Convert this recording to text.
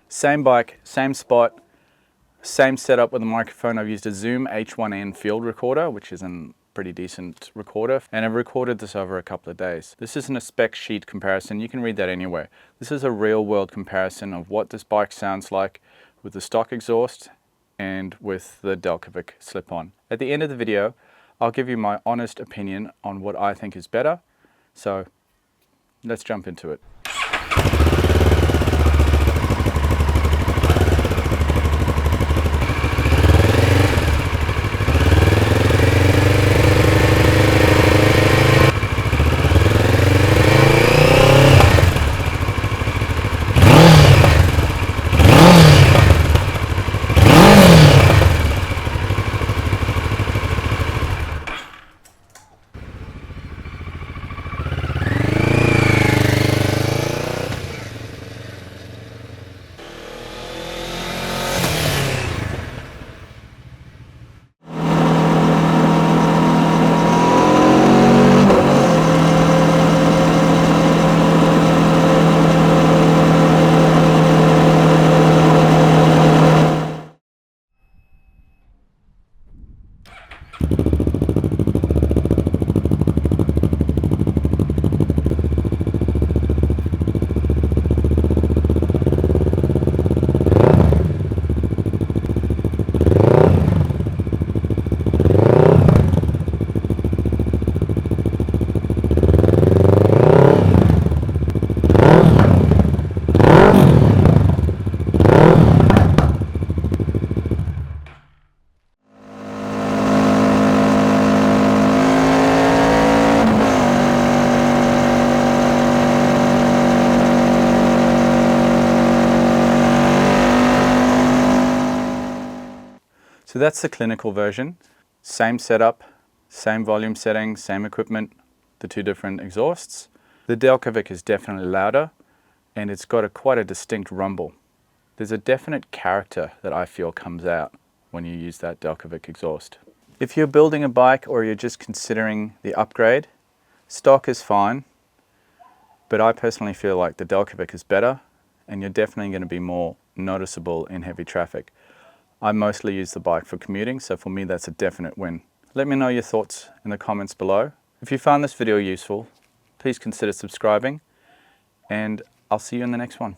Same bike, same spot, same setup with the microphone. I've used a Zoom H1n field recorder, which is a pretty decent recorder, and I've recorded this over a couple of days. This isn't a spec sheet comparison, you can read that anywhere. This is a real world comparison of what this bike sounds like with the stock exhaust and with the Delkevic slip-on. At the end of the video, I'll give you my honest opinion on what I think is better, so let's jump into it. So that's the clinical version. Same setup, same volume setting, same equipment, the two different exhausts. The Delkevic is definitely louder and it's got quite a distinct rumble. There's a definite character that I feel comes out when you use that Delkevic exhaust. If you're building a bike or you're just considering the upgrade, stock is fine, but I personally feel like the Delkevic is better and you're definitely going to be more noticeable in heavy traffic. I mostly use the bike for commuting, so for me that's a definite win. Let me know your thoughts in the comments below. If you found this video useful, please consider subscribing, and I'll see you in the next one.